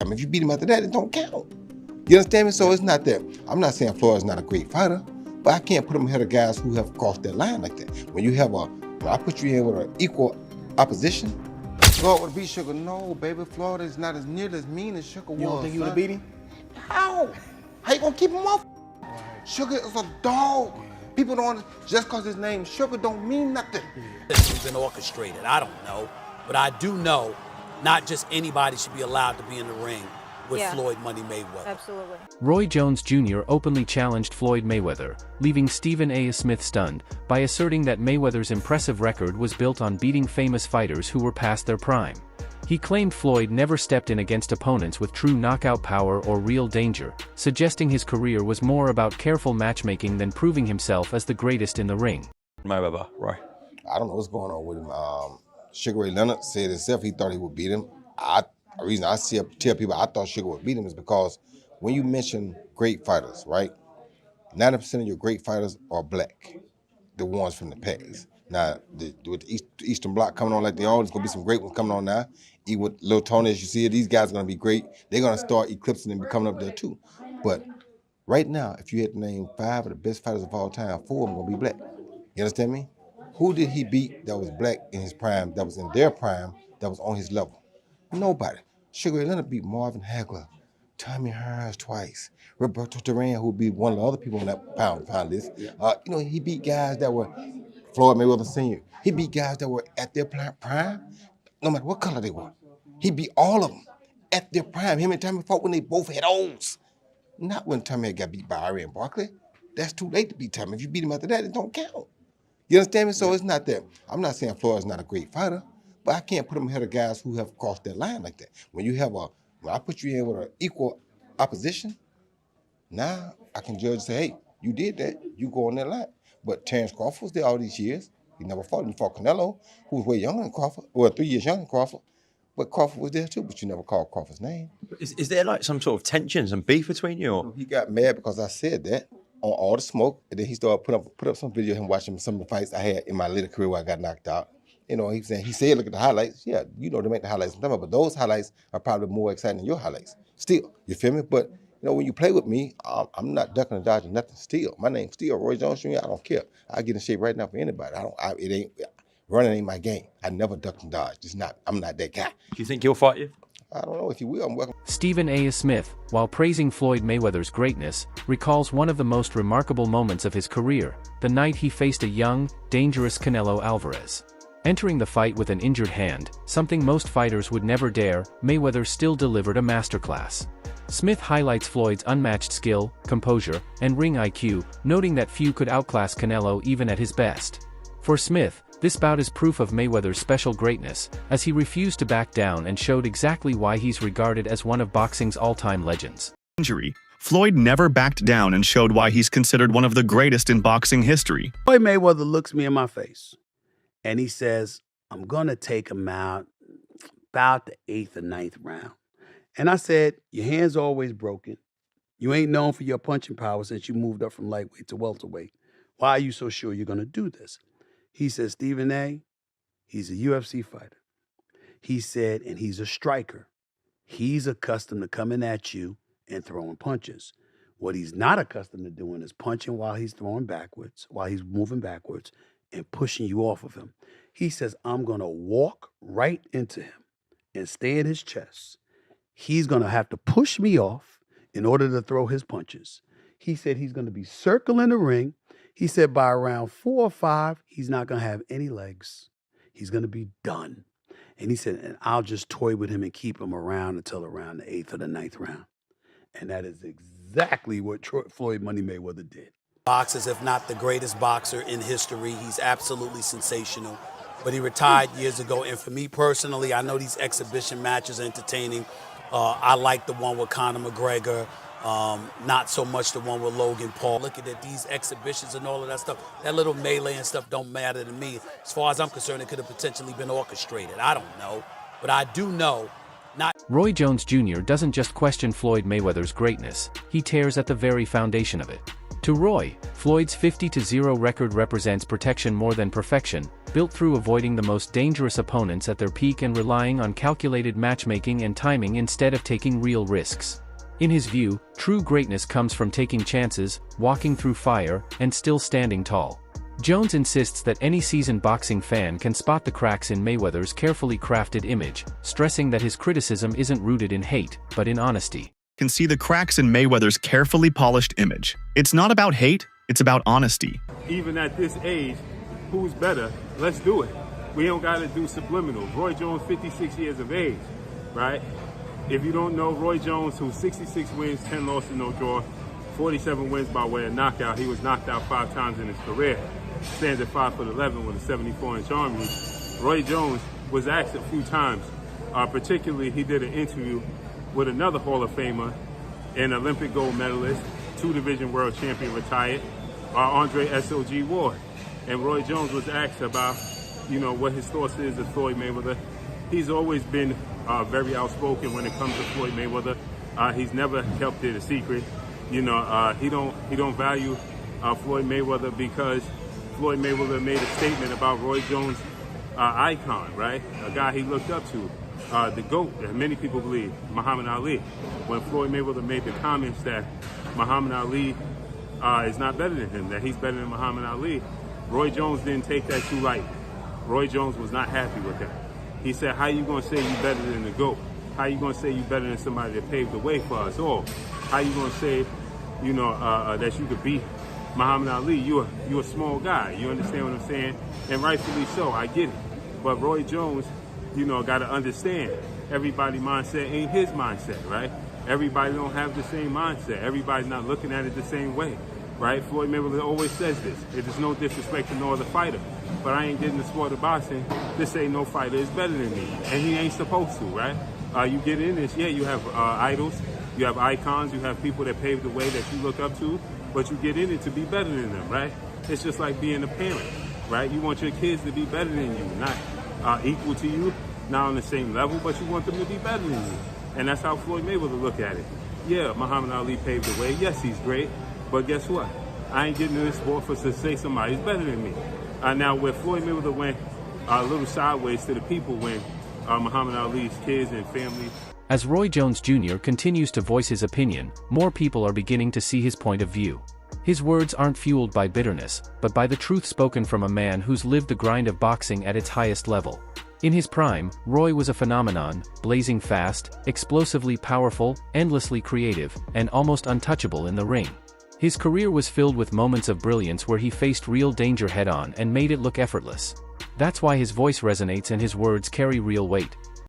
I mean, if you beat him after that, it don't count. You understand me? So it's not that. I'm not saying Floyd's not a great fighter, but I can't put him ahead of guys who have crossed that line like that. When I put you in with an equal opposition, Floyd would beat Sugar. No, baby, Floyd is not as nearly as mean as Sugar was. You don't think you would have beat him? How? How you gonna keep him off? Sugar is a dog. People don't, just cause his name Sugar don't mean nothing. This has been orchestrated. I don't know. But I do know not just anybody should be allowed to be in the ring with Floyd Money Mayweather. Absolutely. Roy Jones Jr. openly challenged Floyd Mayweather, leaving Stephen A. Smith stunned by asserting that Mayweather's impressive record was built on beating famous fighters who were past their prime. He claimed Floyd never stepped in against opponents with true knockout power or real danger, suggesting his career was more about careful matchmaking than proving himself as the greatest in the ring. Mayweather, Roy. I don't know what's going on with him. Sugar Ray Leonard said himself he thought he would beat him. The reason I tell people I thought Sugar would beat him is because when you mention great fighters, right, 90% of your great fighters are black, the ones from the past. Now, with the Eastern Bloc coming on like they are, there's going to be some great ones coming on now. Even with Lil Tony, as you see it, these guys are going to be great. They're going to start eclipsing and coming up there too. But right now, if you had to name 5 of the best fighters of all time, 4 of them are going to be black. You understand me? Who did he beat that was black in his prime, that was in their prime, that was on his level? Nobody. Sugar Ray Leonard beat Marvin Hagler, Tommy Hearns twice, Roberto Duran, who would be one of the other people on that pound list. He beat guys that were Floyd Mayweather Sr. He beat guys that were at their prime, no matter what color they were. He beat all of them at their prime. Him and Tommy fought when they both had O's. Not when Tommy got beat by Iran Barkley. That's too late to beat Tommy. If you beat him after that, it don't count. You understand me? So it's not that. I'm not saying Floyd's not a great fighter, but I can't put him ahead of guys who have crossed that line like that. When I put you in with an equal opposition, now I can judge and say, hey, you did that, you go on that line. But Terrence Crawford was there all these years. He never fought him. He fought Canelo, who was way younger than Crawford, 3 years younger than Crawford. But Crawford was there too, but you never called Crawford's name. Is there like some sort of tensions and beef between you? Or? He got mad because I said that on All the Smoke, and then he started put up some video of him watching some of the fights I had in my later career where I got knocked out. He said, look at the highlights. Yeah, they make the highlights, but those highlights are probably more exciting than your highlights. Still, you feel me? But when you play with me, I'm not ducking and dodging nothing. Still, my name's still Roy Jones Jr. I don't care. I get in shape right now for anybody. Running ain't my game. I never duck and dodge. I'm not that guy. Do you think he'll fight you? I don't know if he will. I'm welcome. Stephen A. Smith, while praising Floyd Mayweather's greatness, recalls one of the most remarkable moments of his career, the night he faced a young, dangerous Canelo Alvarez. Entering the fight with an injured hand, something most fighters would never dare, Mayweather still delivered a masterclass. Smith highlights Floyd's unmatched skill, composure, and ring IQ, noting that few could outclass Canelo even at his best. For Smith, this bout is proof of Mayweather's special greatness, as he refused to back down and showed exactly why he's regarded as one of boxing's all-time legends. Floyd never backed down and showed why he's considered one of the greatest in boxing history. Floyd Mayweather looks me in my face, and he says, I'm going to take him out about the 8th or 9th round. And I said, your hand's always broken. You ain't known for your punching power since you moved up from lightweight to welterweight. Why are you so sure you're going to do this? He said, Stephen A., he's a UFC fighter. He said, and he's a striker. He's accustomed to coming at you and throwing punches. What he's not accustomed to doing is punching while he's throwing backwards, while he's moving backwards and pushing you off of him. He says, I'm going to walk right into him and stay in his chest. He's going to have to push me off in order to throw his punches. He said he's going to be circling the ring. He said by around 4 or 5, he's not going to have any legs. He's going to be done. And he said, and I'll just toy with him and keep him around until around the 8th or the 9th round. And that is exactly what Floyd Money Mayweather did. Boxers, if not the greatest boxer in history. He's absolutely sensational. But he retired years ago. And for me personally, I know these exhibition matches are entertaining. I like the one with Conor McGregor. Not so much the one with Logan Paul. Looking at these exhibitions and all of that stuff, that little melee and stuff don't matter to me. As far as I'm concerned, it could have potentially been orchestrated. I don't know. But I do know Roy Jones Jr. doesn't just question Floyd Mayweather's greatness, he tears at the very foundation of it. To Roy, Floyd's 50-0 record represents protection more than perfection, built through avoiding the most dangerous opponents at their peak and relying on calculated matchmaking and timing instead of taking real risks. In his view, true greatness comes from taking chances, walking through fire, and still standing tall. Jones insists that any seasoned boxing fan can spot the cracks in Mayweather's carefully crafted image, stressing that his criticism isn't rooted in hate, but in honesty. Can see the cracks in Mayweather's carefully polished image. It's not about hate, it's about honesty. Even at this age, who's better? Let's do it. We don't got to do subliminal. Roy Jones, 56 years of age, right? If you don't know, Roy Jones, who's 66 wins, 10 losses, no draw, 47 wins by way of knockout. He was knocked out 5 times in his career. Stands at 5'11" with a 74-inch arm reach. Roy Jones was asked a few times, particularly he did an interview with another Hall of Famer, an Olympic gold medalist, 2-division world champion retired, Andre S.O.G. Ward. And Roy Jones was asked about, what his thoughts is of Floyd Mayweather. He's always been very outspoken when it comes to Floyd Mayweather. He's never kept it a secret. He don't value Floyd Mayweather because Floyd Mayweather made a statement about Roy Jones' icon, right? A guy he looked up to. The GOAT, that many people believe, Muhammad Ali. When Floyd Mayweather made the comments that Muhammad Ali is not better than him, that he's better than Muhammad Ali, Roy Jones didn't take that too light. Roy Jones was not happy with that. He said, how you going to say you better than the GOAT? How you going to say you better than somebody that paved the way for us all? How you going to say, that you could beat Muhammad Ali? You a small guy. You understand what I'm saying? And rightfully so, I get it. But Roy Jones, got to understand, everybody's mindset ain't his mindset, right? Everybody don't have the same mindset. Everybody's not looking at it the same way, right? Floyd Mayweather always says this. It is no disrespect to no other fighter, but I ain't getting the sport of boxing to say no fighter is better than me, and he ain't supposed to, right? You get in this, you have idols, you have icons, you have people that pave the way that you look up to, but you get in it to be better than them, right? It's just like being a parent, right? You want your kids to be better than you, not equal to you, not on the same level, but you want them to be better than you. And that's how Floyd Mayweather look at it. Yeah, Muhammad Ali paved the way. Yes, he's great, but guess what? I ain't getting in this sport to say somebody's better than me. Now, where Floyd Mayweather went a little sideways to the people when Muhammad Ali's kids and family. As Roy Jones Jr. continues to voice his opinion, more people are beginning to see his point of view. His words aren't fueled by bitterness, but by the truth spoken from a man who's lived the grind of boxing at its highest level. In his prime, Roy was a phenomenon, blazing fast, explosively powerful, endlessly creative, and almost untouchable in the ring. His career was filled with moments of brilliance where he faced real danger head-on and made it look effortless. That's why his voice resonates and his words carry real weight.